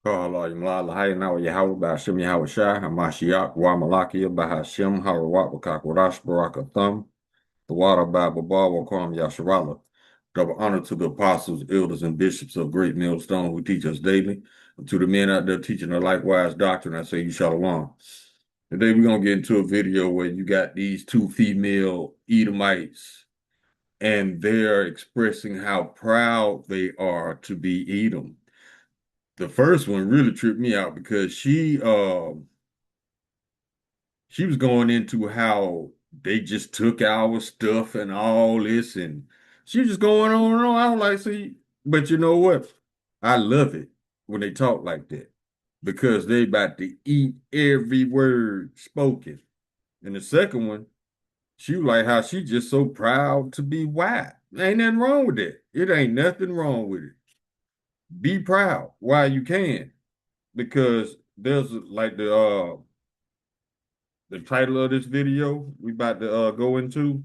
Allah Imla Lahayna Yahweh Bashim Yahweh Shai Hamashiach Wamalakia Bahashim Harawat Wakakwarash Barakathum the water Bible Kwam Yasharala. Double honor to the apostles, elders, and bishops of Great Millstone who teach us daily. And to the men out there teaching the likewise doctrine, I say you shalom. Today we're gonna get into a video where you got these two female Edomites and they're expressing how proud they are to be Edom. The first one really tripped me out because she was going into how they just took our stuff and all this, and she was just going on and on. I was like, see, but you know what? I love it when they talk like that because they about to eat every word spoken. And the second one, she was like how she just so proud to be white. Ain't nothing wrong with that. It ain't nothing wrong with it. Be proud while you can, because there's like the title of this video we about to go into.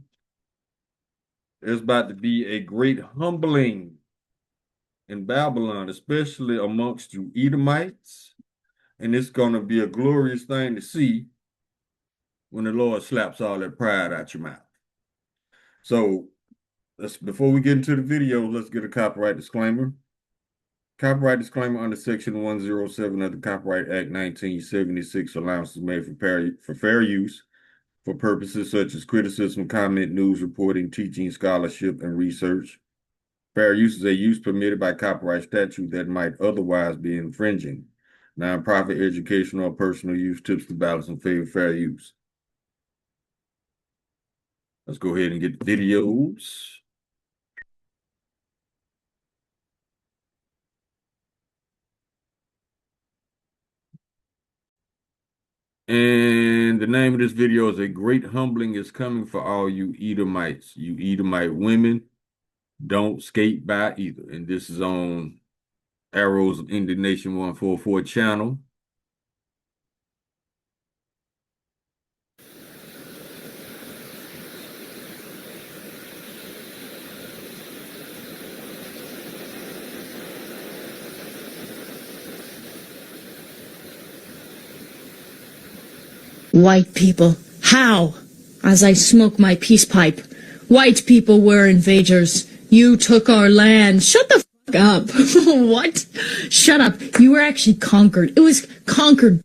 There's about to be a great humbling in Babylon, especially amongst you Edomites, and it's going to be a glorious thing to see when the Lord slaps all that pride out your mouth. So let's, before we get into the video, let's get a copyright disclaimer. Copyright disclaimer: under Section 107 of the Copyright Act 1976, allowance is made for fair use for purposes such as criticism, comment, news reporting, teaching, scholarship, and research. Fair use is a use permitted by copyright statute that might otherwise be infringing. Nonprofit, educational, or personal use tips the balance in favor of fair use. Let's go ahead and get the videos. And the name of this video is A Great Humbling is Coming for All You Edomites. You Edomite women, don't skate by either. And this is on Arrows of Indignation 144 channel. White people. How? As I smoke my peace pipe. White people were invaders. You took our land. Shut the fuck up. What? Shut up. You were actually conquered. It was conquered.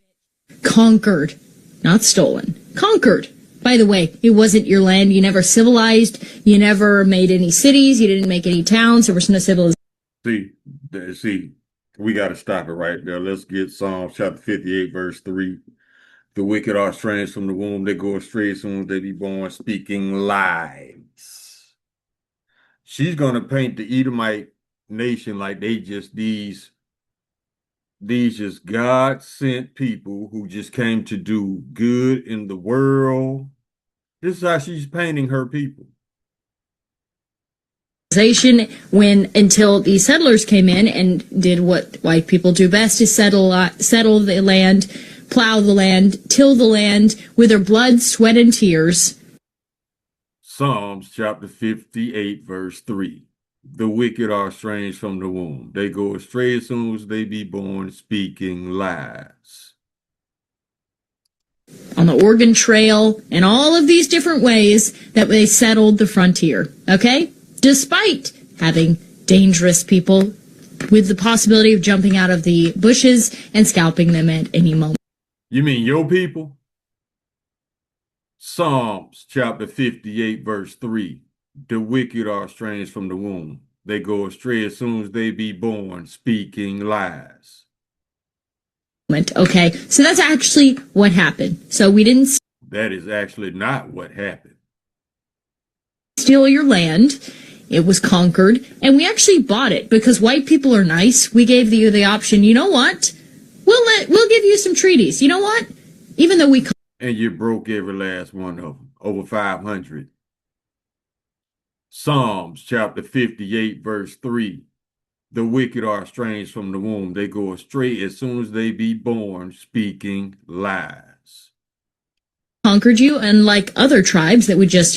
Conquered. Not stolen. Conquered. By the way, it wasn't your land. You never civilized. You never made any cities. You didn't make any towns. There was no civilization. See, we got to stop it right there. Let's get Psalms chapter 58, verse 3. The wicked are estranged from the womb. They go astray as soon as they be born, speaking lies. She's going to paint the Edomite nation like they just these just God-sent people who just came to do good in the world. This is how she's painting her people. When until the settlers came in and did what white people do best, is settle the land, plow the land, till the land with their blood, sweat, and tears. Psalms chapter 58, verse 3. The wicked are estranged from the womb. They go astray as soon as they be born, speaking lies. On the Oregon Trail and all of these different ways that they settled the frontier, okay? Despite having dangerous people with the possibility of jumping out of the bushes and scalping them at any moment. You mean your people? Psalms chapter 58, verse 3. The wicked are estranged from the womb. They go astray as soon as they be born, speaking lies. Okay, so that's actually what happened. So we didn't... That is actually not what happened. ...steal your land. It was conquered, and we actually bought it because white people are nice. We gave you the option, you know what? We'll give you some treaties. You know what? Even though we... And you broke every last one of them. Over 500. Psalms chapter 58, verse 3. The wicked are estranged from the womb. They go astray as soon as they be born, speaking lies. Conquered you, unlike other tribes that would just,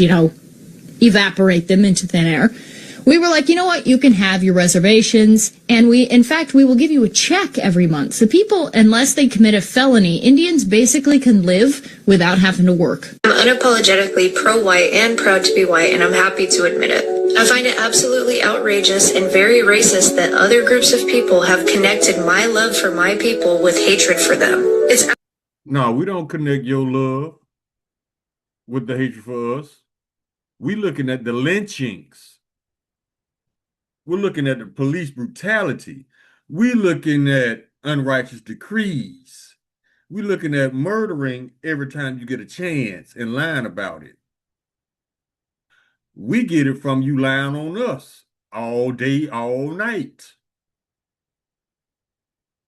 evaporate them into thin air. We were like, you know what? You can have your reservations. And in fact, we will give you a check every month. So people, unless they commit a felony, Indians basically can live without having to work. I'm unapologetically pro-white and proud to be white, and I'm happy to admit it. I find it absolutely outrageous and very racist that other groups of people have connected my love for my people with hatred for them. No, we don't connect your love with the hatred for us. We're looking at the lynchings. We're looking at the police brutality. We're looking at unrighteous decrees. We're looking at murdering every time you get a chance and lying about it. We get it from you lying on us all day, all night.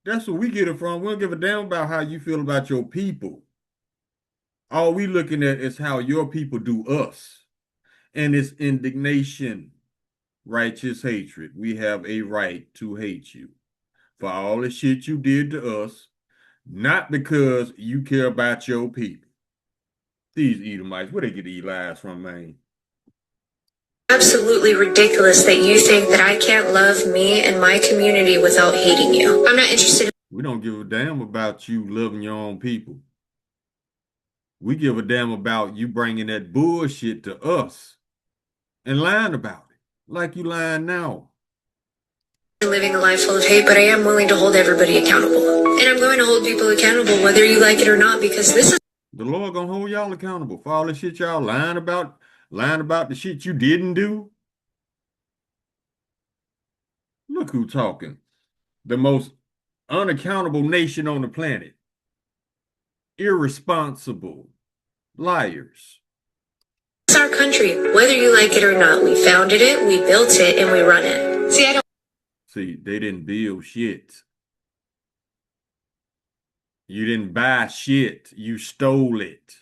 That's what we get it from. We don't give a damn about how you feel about your people. All we looking at is how your people do us. And it's indignation, righteous hatred. We have a right to hate you for all the shit you did to us, not because you care about your people. These Edomites, where they get these lies from, man? Absolutely ridiculous that you think that I can't love me and my community without hating you. I'm not interested. We don't give a damn about you loving your own people. We give a damn about you bringing that bullshit to us and lying about it, like you lying now. Living a life full of hate, but I am willing to hold everybody accountable. And I'm going to hold people accountable whether you like it or not, because this is the Lord gonna hold y'all accountable for all the shit y'all lying about the shit you didn't do. Look who talking. The most unaccountable nation on the planet. Irresponsible liars. It's our country, whether you like it or not. We founded it, we built it, and we run it. See, they didn't build shit. You didn't buy shit. You stole it.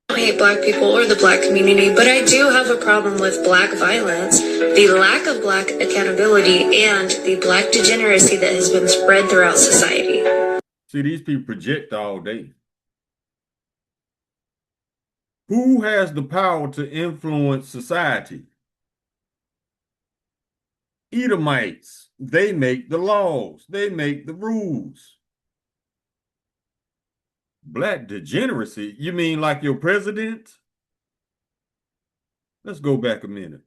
I don't hate black people or the black community, but I do have a problem with black violence, the lack of black accountability, and the black degeneracy that has been spread throughout society. See, these people project all day. Who has the power to influence society? Edomites. They make the laws. They make the rules. Black degeneracy? You mean like your president? Let's go back a minute.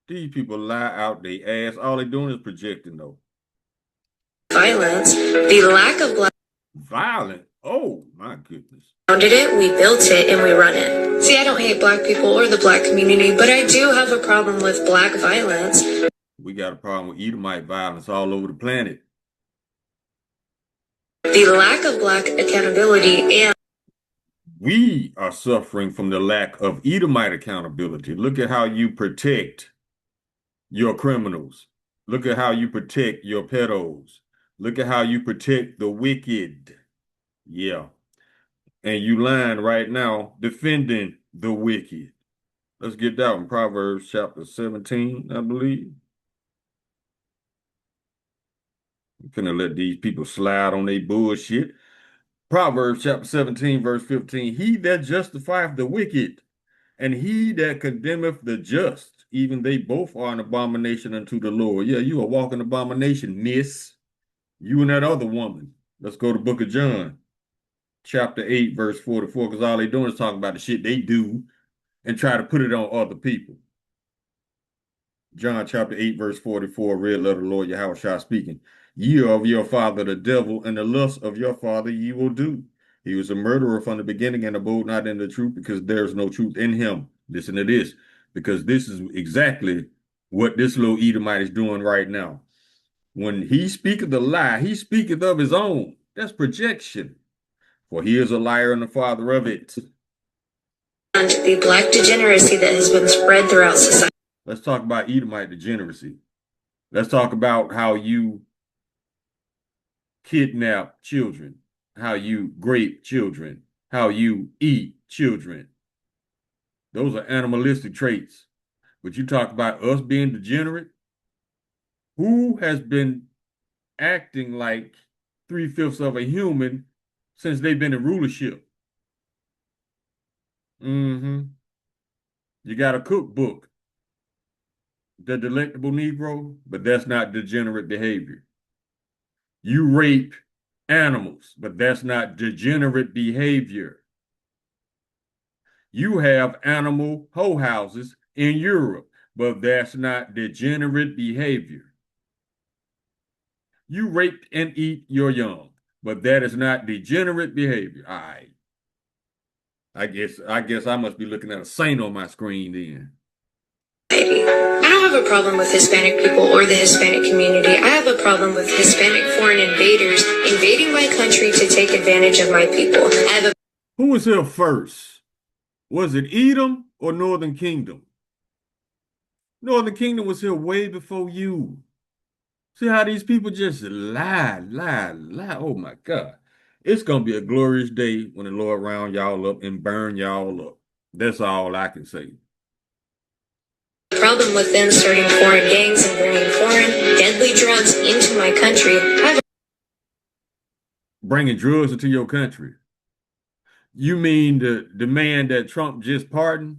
These people lie out their ass. All they're doing is projecting, though. Violence, the lack of black... Violent? Oh, my goodness. Founded it, we built it, and we run it. See, I don't hate black people or the black community, but I do have a problem with black violence. We got a problem with Edomite violence all over the planet. The lack of black accountability, and we are suffering from the lack of Edomite accountability. Look at how you protect your criminals. Look at how you protect your pedos. Look at how you protect the wicked. Yeah. And you lying right now defending the wicked. Let's get that one. Proverbs chapter 17, I believe. I'm finna let these people slide on their bullshit. Proverbs chapter 17, verse 15. He that justifieth the wicked, and he that condemneth the just, even they both are an abomination unto the Lord. Yeah, you a walking abomination, miss. You and that other woman. Let's go to the book of John, chapter 8, verse 44, because all they doing is talking about the shit they do and try to put it on other people. John chapter 8, verse 44, red letter Lord Yahweh speaking. Ye are of your father the devil, and the lust of your father ye will do. He was a murderer from the beginning and abode not in the truth, because there's no truth in him. Listen to this, because this is exactly what this little Edomite is doing right now. When he speaketh a lie, he speaketh of his own. That's projection. For he is a liar and the father of it. And the black degeneracy that has been spread throughout society. Let's talk about Edomite degeneracy. Let's talk about how you kidnap children, how you grape children, how you eat children. Those are animalistic traits. But you talk about us being degenerate. Who has been acting like 3/5 of a human since they've been in rulership? You got a cookbook. the delectable Negro, but that's not degenerate behavior. You rape animals, but that's not degenerate behavior. You have animal hoe houses in Europe, but that's not degenerate behavior. You rape and eat your young, but that is not degenerate behavior. All right. I guess I must be looking at a saint on my screen then. I don't have a problem with Hispanic people or the Hispanic community. I have a problem with Hispanic foreign invaders invading my country to take advantage of my people. Who was here first? Was it Edom or Northern Kingdom? Northern Kingdom was here way before you. See how these people just lie, lie, lie. Oh my God. It's going to be a glorious day when the Lord round y'all up and burn y'all up. That's all I can say. Problem with them starting foreign gangs and bringing foreign, deadly drugs into my country. Bringing drugs into your country. You mean the man that Trump just pardoned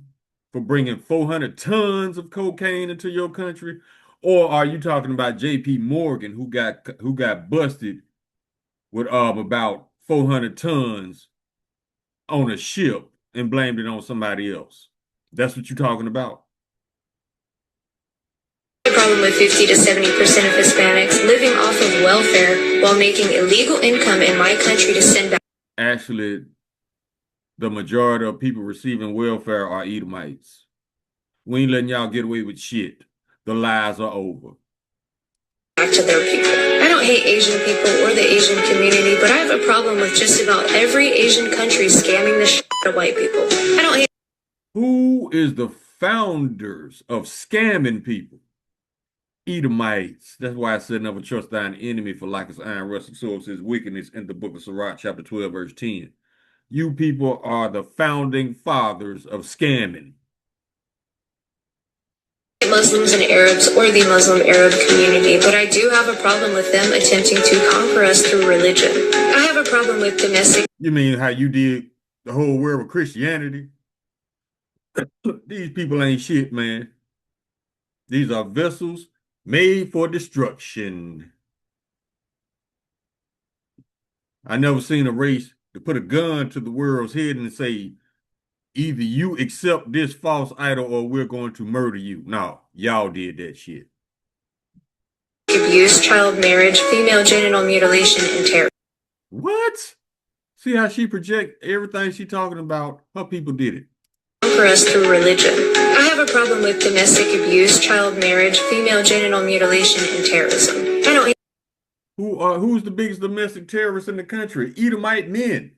for bringing 400 tons of cocaine into your country? Or are you talking about J.P. Morgan who got busted with about 400 tons on a ship and blamed it on somebody else? That's what you're talking about. The problem with 50 to 70% of Hispanics living off of welfare while making illegal income in my country to send back. Actually, the majority of people receiving welfare are Edomites. We ain't letting y'all get away with shit. The lies are over. Back to their people. I don't hate Asian people or the Asian community, but I have a problem with just about every Asian country scamming the shit out of white people. I don't hate. Who is the founders of scamming people? Edomites. That's why I said never trust thine enemy, for like his iron rusting sword says wickedness in the book of Sirach, chapter 12, verse 10. You people are the founding fathers of scamming. Muslims and Arabs or the Muslim Arab community, but I do have a problem with them attempting to conquer us through religion. I have a problem with domestic. You mean how you did the whole world with Christianity? These people ain't shit, man. These are vessels made for destruction. I never seen a race to put a gun to the world's head and say, either you accept this false idol or we're going to murder you. No, y'all did that shit. Abuse, child marriage, female genital mutilation, and terror. What? See how she project everything she talking about? Her people did it. For us through religion. I have a problem with domestic abuse, child marriage, female genital mutilation, and terrorism. I don't. Who's the biggest domestic terrorist in the country? Edomite men.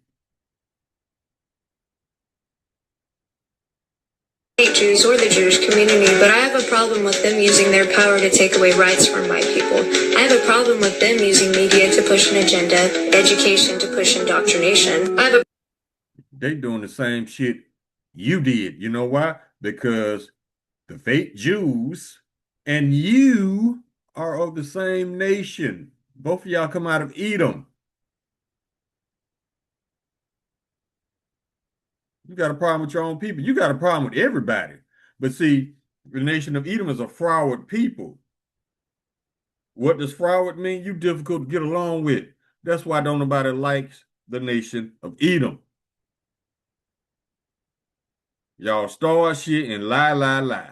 Hate Jews or the Jewish community, but I have a problem with them using their power to take away rights from my people. I have a problem with them using media to push an agenda, education to push indoctrination. They doing the same shit you did. You know why? Because the fake Jews and you are of the same nation. Both of y'all come out of Edom. You got a problem with your own people. You got a problem with everybody. But see, the nation of Edom is a froward people. What does froward mean? You difficult to get along with. That's why don't nobody likes the nation of Edom. Y'all start shit and lie, lie, lie.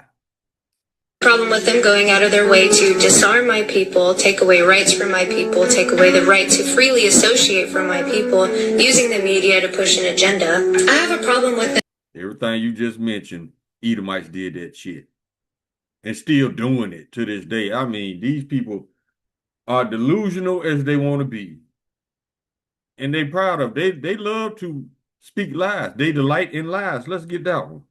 Problem with them going out of their way to disarm my people, take away rights from my people, take away the right to freely associate from my people, using the media to push an agenda. I have a problem with them. Everything you just mentioned, Edomites did that shit. And still doing it to this day. I mean, these people are delusional as they want to be. And they proud of it. They love to speak lies. They delight in lies. Let's get that one.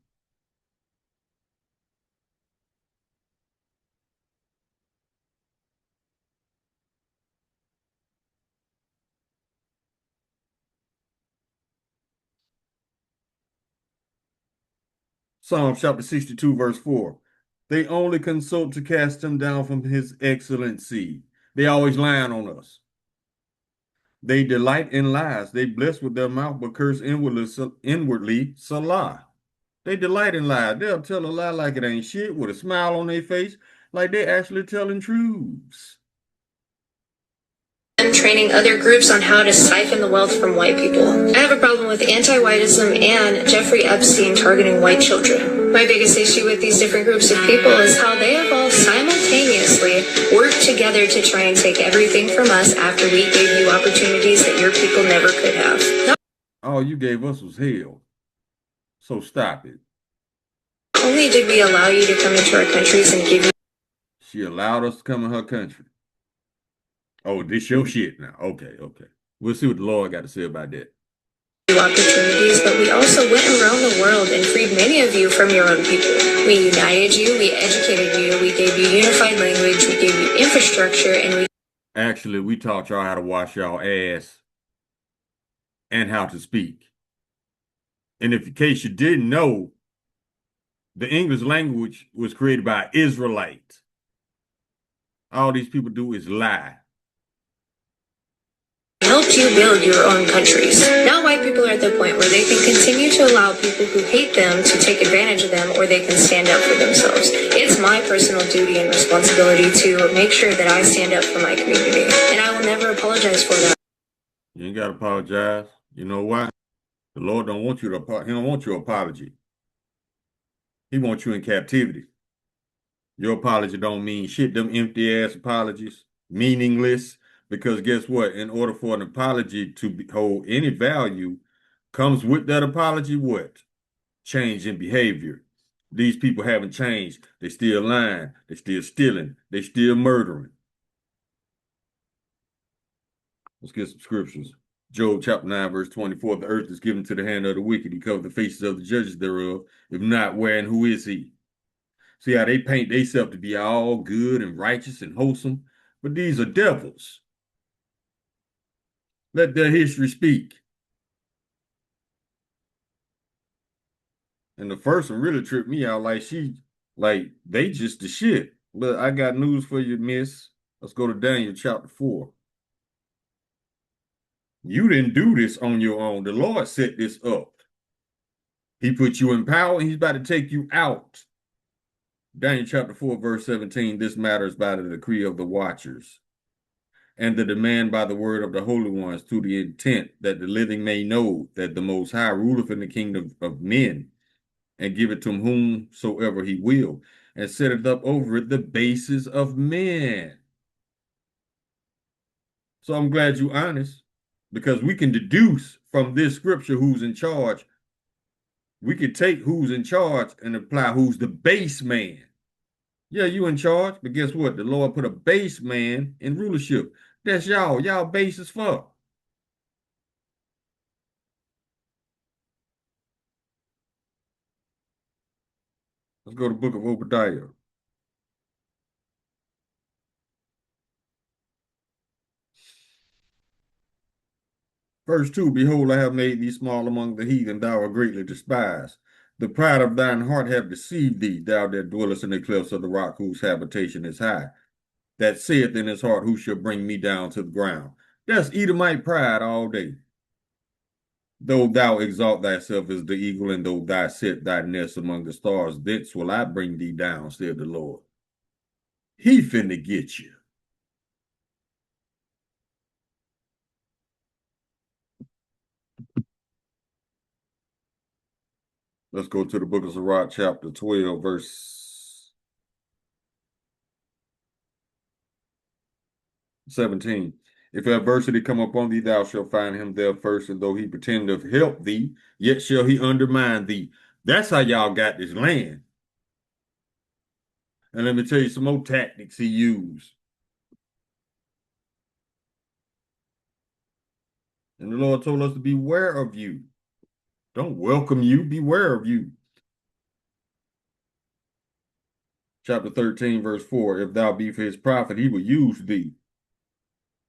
Psalm chapter 62, verse 4. They only consult to cast him down from his excellency. They always lying on us. They delight in lies. They bless with their mouth, but curse inwardly, Salah. They delight in lies. They'll tell a lie like it ain't shit with a smile on their face. Like they're actually telling truths. And training other groups on how to siphon the wealth from white people. I have a problem with anti-whiteism and Jeffrey Epstein targeting white children. My biggest issue with these different groups of people is how they have all simultaneously worked together to try and take everything from us after we gave you opportunities that your people never could have. All you gave us was hell. So stop it. Not only did we allow you to come into our countries and give you She allowed us to come in her country. Oh, this your shit now. Okay, okay. We'll see what the Lord got to say about that. opportunities, but we also went around the world and freed many of you from your own people. We united you, we educated you, we gave you unified language, we gave you infrastructure, and we Actually, we taught y'all how to wash y'all ass and how to speak. And if in case you didn't know, the English language was created by Israelites. All these people do is lie. helped you build your own countries. Now white people are at the point where they can continue to allow people who hate them to take advantage of them, or they can stand up for themselves. It's my personal duty and responsibility to make sure that I stand up for my community, and I will never apologize for that. You ain't got to apologize. You know why? The Lord don't want you to, he don't want your apology. He wants you in captivity. Your apology don't mean shit. Them empty ass apologies, meaningless. Because guess what? In order for an apology to hold any value, comes with that apology what? Change in behavior. These people haven't changed. They still lying. They still stealing. They still murdering. Let's get some scriptures. Job chapter 9, verse 24. The earth is given to the hand of the wicked. He covered the faces of the judges thereof. If not, where and who is he? See how they paint themselves to be all good and righteous and wholesome, but these are devils. Let their history speak. And the first one really tripped me out. Like they just the shit. But I got news for you, miss. Let's go to Daniel chapter 4. You didn't do this on your own. The Lord set this up. He put you in power and he's about to take you out. Daniel chapter 4, verse 17. This matter is by the decree of the watchers and the demand by the word of the holy ones, to the intent that the living may know that the Most High ruleth in the kingdom of men, and give it to whomsoever he will, and set it up over it the basis of men. So I'm glad you're honest, because we can deduce from this scripture who's in charge. We could take who's in charge and apply who's the base man. Yeah, you in charge, but guess what? The Lord put a base man in rulership. That's y'all. Y'all base as fuck. Let's go to the book of Obadiah. Verse 2, behold, I have made thee small among the heathen, thou art greatly despised. The pride of thine heart have deceived thee, thou that dwellest in the clefts of the rock, whose habitation is high. That saith in his heart, who shall bring me down to the ground? That's Edomite pride all day. Though thou exalt thyself as the eagle, and though thou set thy nest among the stars, thence will I bring thee down, said the Lord. He finna get you. Let's go to the book of Sirach, chapter 12, verse 17. If adversity come upon thee, thou shalt find him there first, and though he pretend to help thee, yet shall he undermine thee. That's how y'all got this land. And let me tell you some more tactics he used. And the Lord told us to beware of you. Don't welcome you, beware of you. Chapter 13, verse 4. If thou be for his prophet, he will use thee.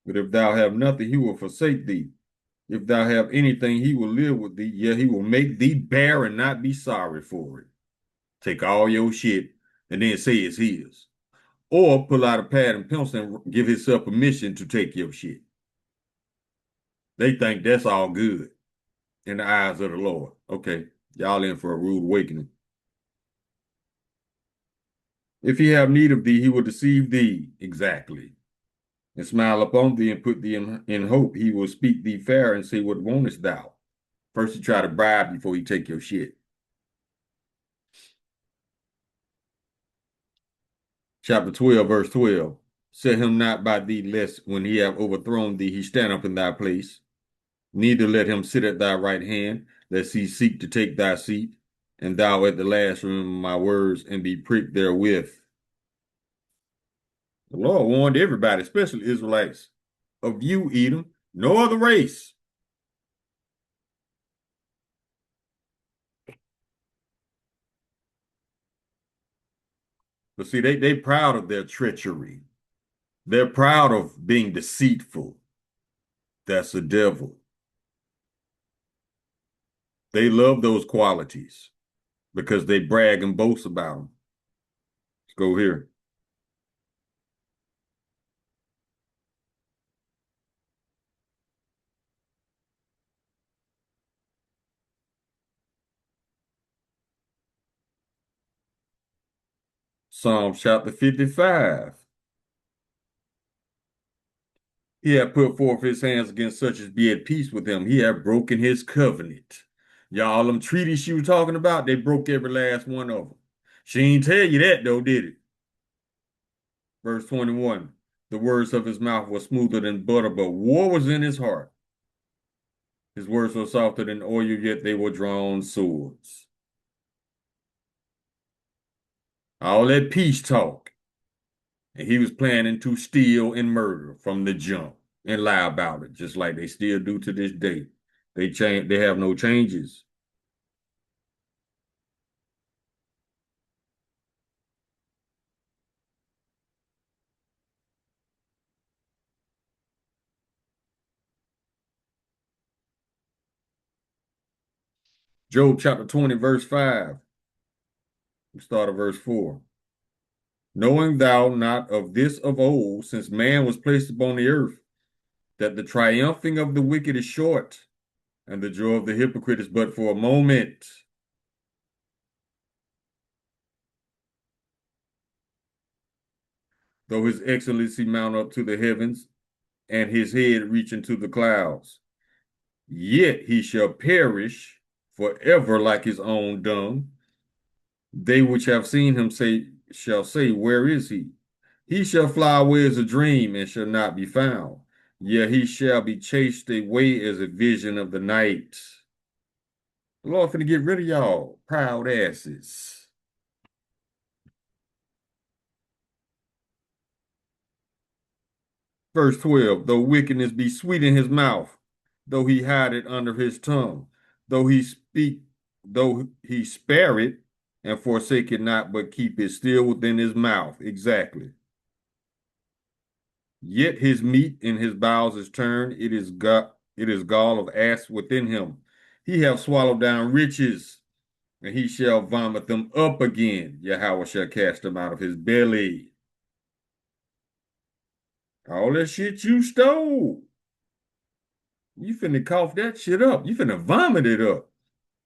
But if thou have nothing, he will forsake thee. If thou have anything, he will live with thee. Yet he will make thee bear and not be sorry for it. Take all your shit and then say it's his. Or pull out a pad and pencil and give himself permission to take your shit. They think that's all good in the eyes of the Lord. Okay, y'all in for a rude awakening. If he have need of thee, he will deceive thee. Exactly. And smile upon thee and put thee in hope. He will speak thee fair and say, what wantest thou? First he try to bribe before he take your shit. Chapter 12, verse 12. Set him not by thee, lest when he have overthrown thee, he stand up in thy place. Neither let him sit at thy right hand, lest he seek to take thy seat, and thou at the last remember my words and be pricked therewith. The Lord warned everybody, especially Israelites, of you, Edom, no other race. But see, they proud of their treachery. They're proud of being deceitful. That's the devil. They love those qualities because they brag and boast about them. Let's go here. Psalm chapter 55. He had put forth his hands against such as be at peace with him. He had broken his covenant. Y'all, them treaties she was talking about, they broke every last one of them. She ain't tell you that though, did it? Verse 21. The words of his mouth were smoother than butter, but war was in his heart. His words were softer than oil, yet they were drawn swords. All that peace talk. And he was planning to steal and murder from the jump and lie about it, just like they still do to this day. They have no changes. Job chapter 20, verse 5. We start at verse 4. Knowing thou not of this of old, since man was placed upon the earth, that the triumphing of the wicked is short, and the joy of the hypocrite is but for a moment. Though his excellency mount up to the heavens, and his head reach into the clouds, yet he shall perish forever like his own dung. They which have seen him shall say, where is he? He shall fly away as a dream and shall not be found. Yet he shall be chased away as a vision of the night. The Lord finna get rid of y'all, proud asses. Verse 12, though wickedness be sweet in his mouth, though he hide it under his tongue, though he spare it and forsake it not, but keep it still within his mouth. Exactly. Yet his meat in his bowels is turned, it is gall of ass within him. He hath swallowed down riches, and he shall vomit them up again. Yahweh shall cast them out of his belly. All that shit you stole. You finna cough that shit up. You finna vomit it up.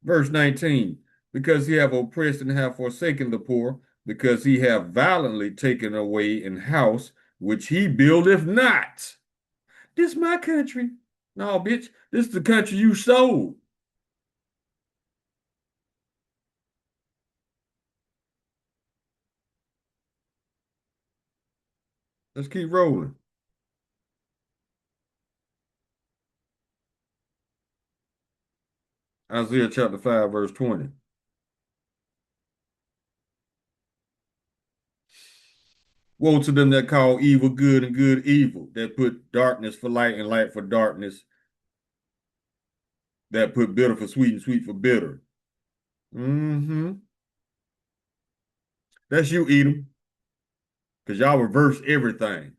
Verse 19, because he have oppressed and have forsaken the poor, because he have violently taken away an house which he buildeth not. This my country. No, bitch, this is the country you sold. Let's keep rolling. Isaiah chapter 5, verse 20. Woe to them that call evil good and good evil, that put darkness for light and light for darkness, that put bitter for sweet and sweet for bitter. Mm-hmm. That's you, Edom, because y'all reverse everything.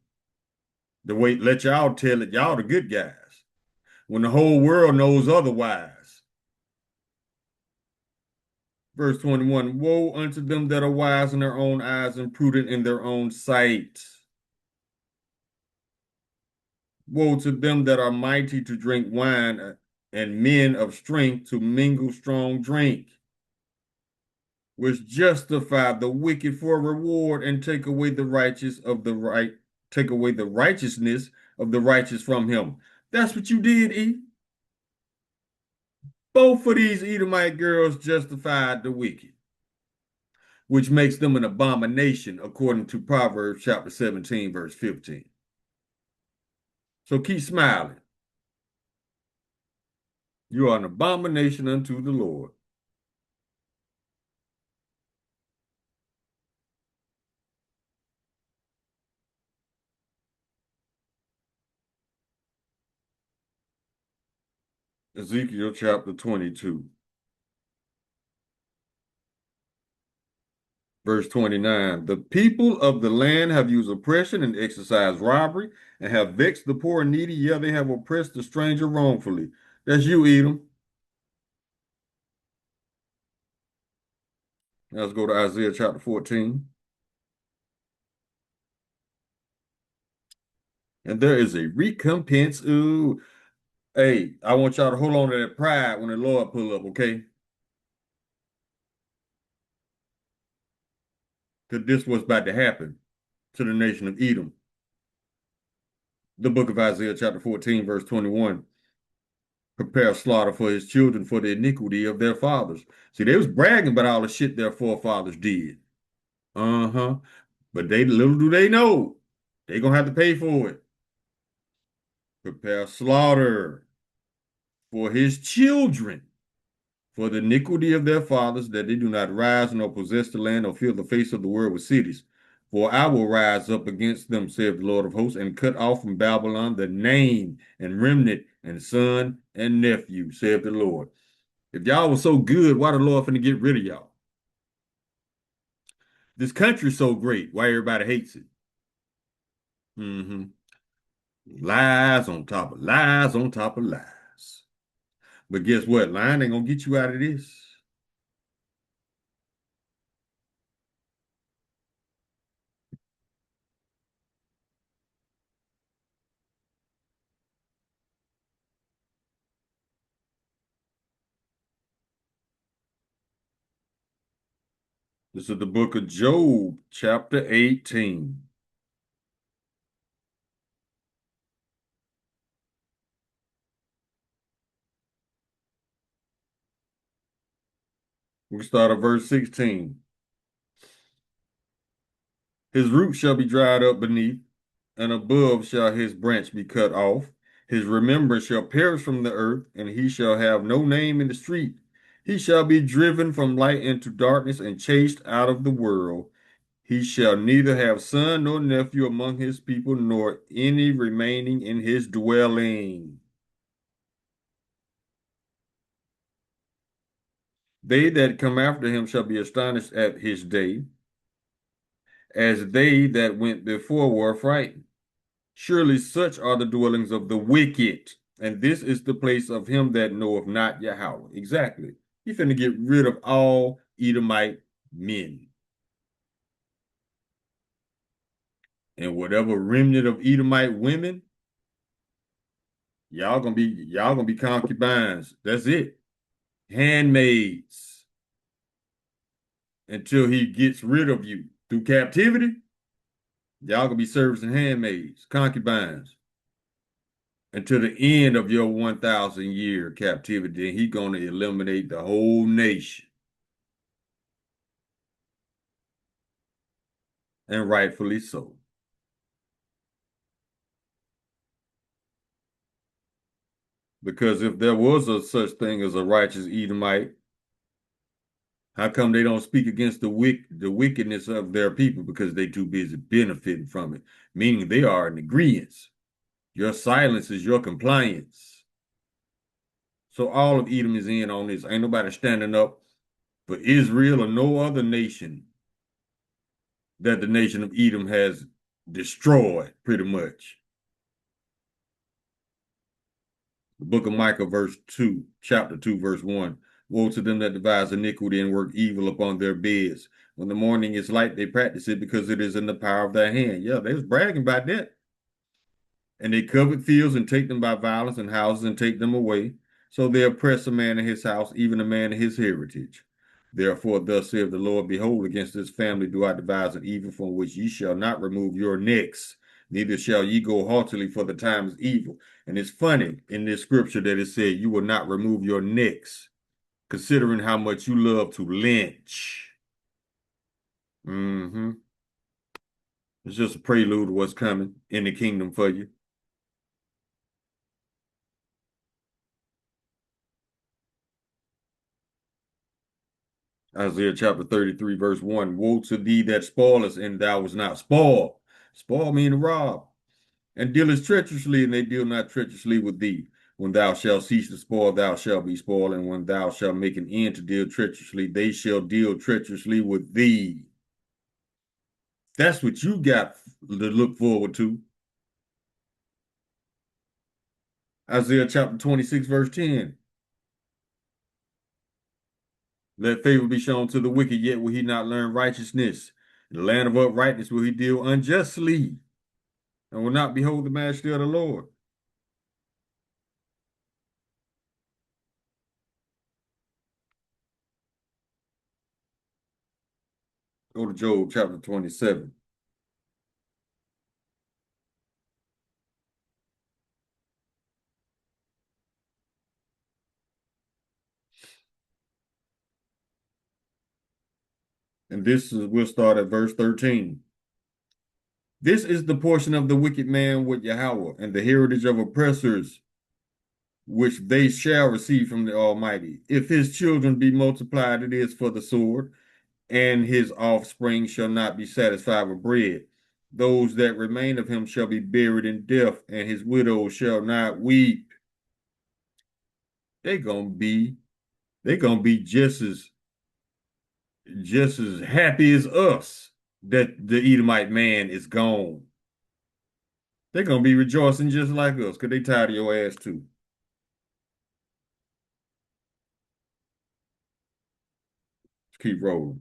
The way, let y'all tell it, y'all the good guys, when the whole world knows otherwise. Verse 21, woe unto them that are wise in their own eyes and prudent in their own sight. Woe to them that are mighty to drink wine and men of strength to mingle strong drink. which justify the wicked for reward and take away the righteousness of the righteous from him. That's what you did, E. Both of these Edomite girls justified the wicked, which makes them an abomination according to Proverbs chapter 17, verse 15. So keep smiling. You are an abomination unto the Lord. Ezekiel chapter 22, verse 29. The people of the land have used oppression and exercised robbery and have vexed the poor and needy. Yeah, they have oppressed the stranger wrongfully. That's you, Edom. Now let's go to Isaiah chapter 14. And there is a recompense. Ooh, hey, I want y'all to hold on to that pride when the Lord pull up, okay? Because this was about to happen to the nation of Edom. The book of Isaiah chapter 14, verse 21. Prepare slaughter for his children for the iniquity of their fathers. See, they was bragging about all the shit their forefathers did. Uh-huh. But they little do they know, they gonna have to pay for it. Prepare slaughter for his children for the iniquity of their fathers, that they do not rise nor possess the land or fill the face of the world with cities. For I will rise up against them, saith the Lord of hosts, and cut off from Babylon the name and remnant and son and nephew, saith the Lord. If y'all was so good, why the Lord finna get rid of y'all? This country's so great, why everybody hates it? Mm-hmm. Lies on top of lies on top of lies. But guess what? Lying ain't gonna get you out of this. This is the book of Job, chapter 18. We start at verse 16. His root shall be dried up beneath, and above shall his branch be cut off. His remembrance shall perish from the earth, and he shall have no name in the street. He shall be driven from light into darkness and chased out of the world. He shall neither have son nor nephew among his people, nor any remaining in his dwelling. They that come after him shall be astonished at his day, as they that went before were frightened. Surely such are the dwellings of the wicked, and this is the place of him that knoweth not Yahweh. Exactly. He finna get rid of all Edomite men. And whatever remnant of Edomite women, y'all gonna be concubines. That's it. Handmaids. Until he gets rid of you through captivity, y'all gonna be servants and handmaids, concubines, until the end of your 1,000 year captivity. And he gonna eliminate the whole nation, and rightfully so. Because if there was a such thing as a righteous Edomite, how come they don't speak against the wickedness of their people? Because they too busy benefiting from it, meaning they are in agreement. Your silence is your compliance. So all of Edom is in on this. Ain't nobody standing up for Israel or no other nation that the nation of Edom has destroyed, pretty much. The book of Micah, chapter 2, verse 1. Woe to them that devise iniquity and work evil upon their beds. When the morning is light, they practice it because it is in the power of their hand. Yeah, they was bragging about that. And they covet fields and take them by violence, and houses and take them away. So they oppress a man in his house, even a man in his heritage. Therefore, thus saith the Lord, behold, against this family do I devise an evil from which ye shall not remove your necks, neither shall ye go haughtily, for the time is evil. And it's funny in this scripture that it said you will not remove your necks, considering how much you love to lynch. Mm-hmm. It's just a prelude to what's coming in the kingdom for you. Isaiah chapter 33, verse 1. Woe to thee that spoilest, and thou was not spoiled. Spoil meaning rob. And dealest treacherously, and they deal not treacherously with thee. When thou shalt cease to spoil, thou shalt be spoiled. And when thou shalt make an end to deal treacherously, they shall deal treacherously with thee. That's what you got to look forward to. Isaiah chapter 26, verse 10. Let favor be shown to the wicked, yet will he not learn righteousness. In the land of uprightness will he deal unjustly, and will not behold the majesty of the Lord. Go to Job chapter 27. And we'll start at verse 13. This is the portion of the wicked man with Yahweh, and the heritage of oppressors, which they shall receive from the Almighty. If his children be multiplied, it is for the sword, and his offspring shall not be satisfied with bread. Those that remain of him shall be buried in death, and his widows shall not weep. They gonna be, they gonna be just as happy as us that the Edomite man is gone. They're gonna be rejoicing just like us, because they tired of your ass too. Let's keep rolling.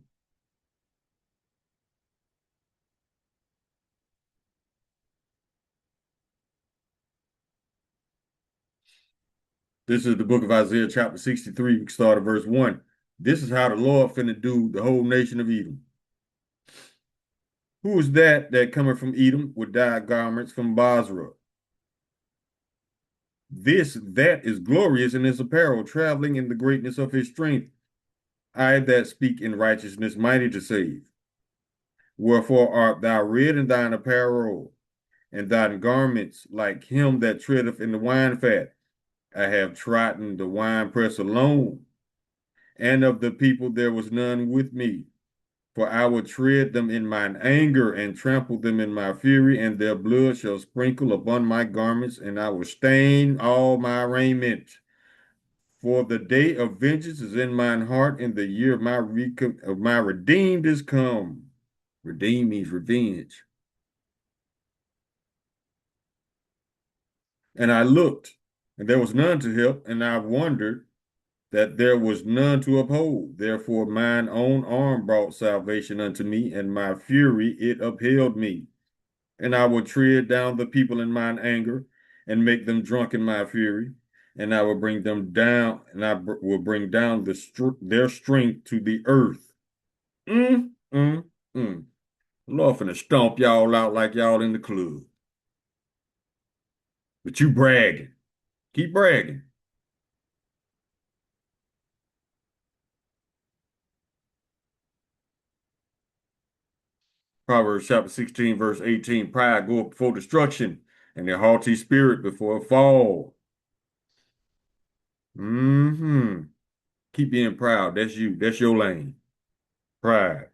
This is the book of Isaiah, chapter 63. We start at verse 1. This is how the Lord finna do the whole nation of Edom. Who is that coming from Edom with dyed garments from Basra? That is glorious in his apparel, traveling in the greatness of his strength. I that speak in righteousness, mighty to save. Wherefore art thou red in thine apparel, and thine garments like him that treadeth in the wine fat. I have trodden the winepress alone, and of the people there was none with me. For I will tread them in mine anger and trample them in my fury, and their blood shall sprinkle upon my garments, and I will stain all my raiment. For the day of vengeance is in mine heart, and the year of my redeemed is come. Redeem means revenge. And I looked, and there was none to help, and I wondered that there was none to uphold. Therefore mine own arm brought salvation unto me, and my fury it upheld me. And I will tread down the people in mine anger, and make them drunk in my fury. And I will bring them down, and will bring down their strength to the earth. Mm, mm, mm. Lord finna stomp y'all out like y'all in the club. But you bragging. Keep bragging. Proverbs chapter 16, verse 18. Pride goeth before destruction, and a haughty spirit before a fall. Mm-hmm. Keep being proud. That's you. That's your lane. Pride.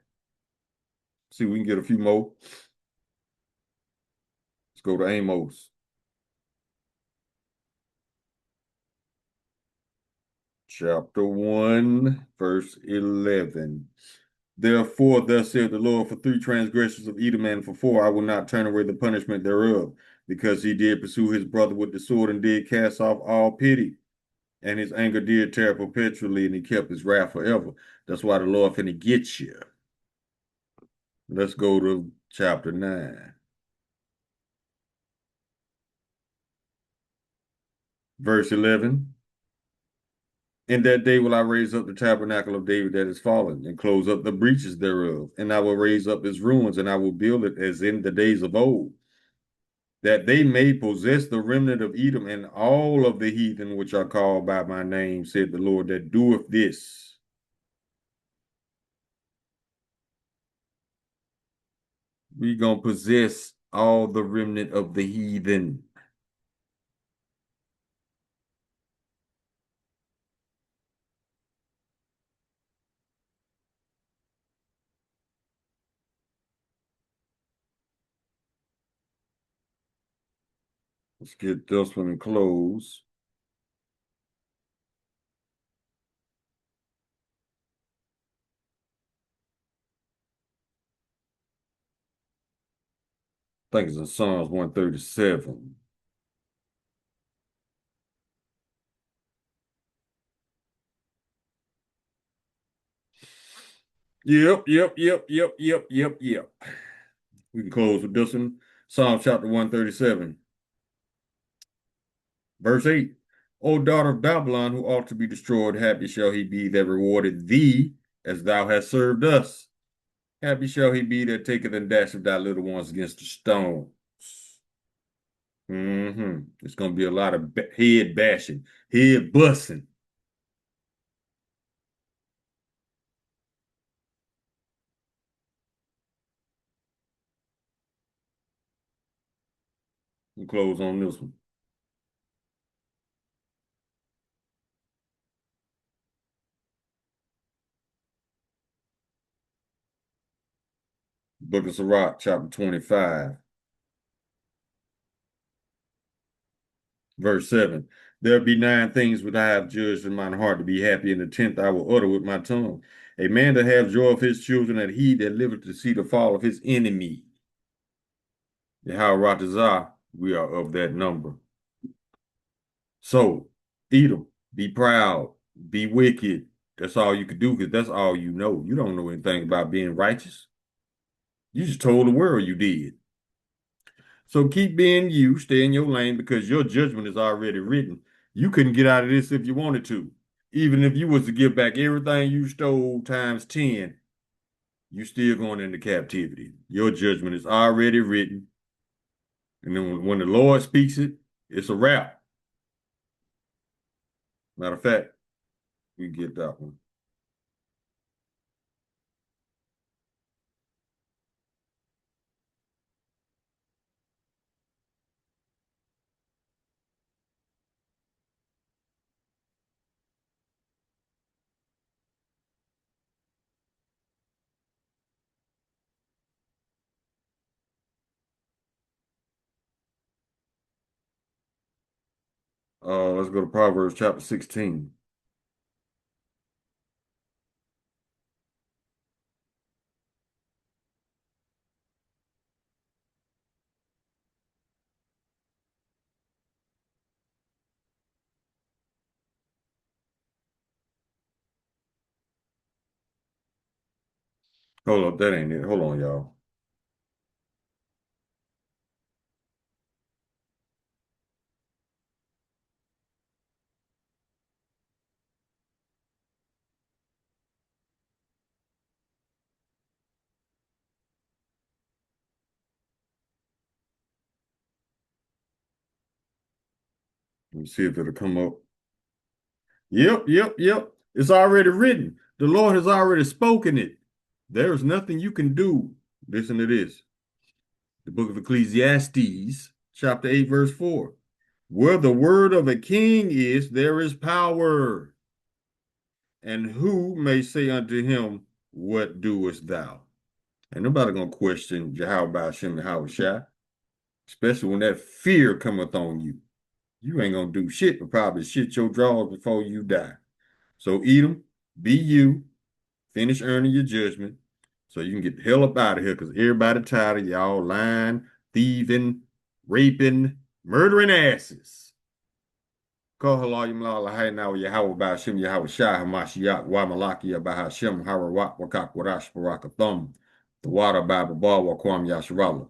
See, we can get a few more. Let's go to Amos. Chapter 1, verse 11. Therefore, thus saith the Lord, for 3 transgressions of Edom, and for 4 I will not turn away the punishment thereof, because he did pursue his brother with the sword, and did cast off all pity. And his anger did tear perpetually, and he kept his wrath forever. That's why the Lord finna get you. Let's go to chapter 9. Verse 11. In that day will I raise up the tabernacle of David that is fallen, and close up the breaches thereof, and I will raise up its ruins, and I will build it as in the days of old, that they may possess the remnant of Edom and all of the heathen which are called by my name, said the Lord that doeth this. We gonna possess all the remnant of the heathen. Let's get this one closed. I think it's in Psalms 137. Yep. We can close with this one. Psalms chapter 137, verse 8. O daughter of Babylon, who ought to be destroyed, happy shall he be that rewarded thee as thou hast served us. Happy shall he be that taketh and dasheth thy little ones against the stones. It's going to be a lot of head bashing, head busting. We'll close on this one. Book of Sirach, chapter 25, verse 7. There be 9 things which I have judged in mine heart to be happy, and the 10th I will utter with my tongue. A man that have joy of his children, and he that liveth to see the fall of his enemy. Yahweh, we are of that number. So, Edom, be proud, be wicked. That's all you could do, because that's all you know. You don't know anything about being righteous. You just told the world you did. So keep being you, stay in your lane, because your judgment is already written. You couldn't get out of this if you wanted to. Even if you was to give back everything you stole times 10, you still going into captivity. Your judgment is already written. And then when the Lord speaks it, it's a wrap. Matter of fact, we get that one. Let's go to Proverbs chapter 16. Hold up, that ain't it. Hold on, y'all. Let me see if it'll come up. Yep. It's already written. The Lord has already spoken it. There's nothing you can do. Listen to this. The book of Ecclesiastes, chapter 8, verse 4. Where the word of a king is, there is power. And who may say unto him, what doest thou? Ain't nobody gonna question Jehovah Hashem and Hawashai, especially when that fear cometh on you. You ain't gonna do shit but probably shit your drawers before you die. So Edom, be you, finish earning your judgment so you can get the hell up out of here, because everybody tired of y'all lying, thieving, raping, murdering asses. Call halayim la lahay now Yahweh Ba'ashem Yahweh Shai Hamashiach Wa Malaki Bahashem Harawat Wakak Warash Barakathum the water Bible Bar Wakwam Yasharala.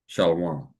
Shalom.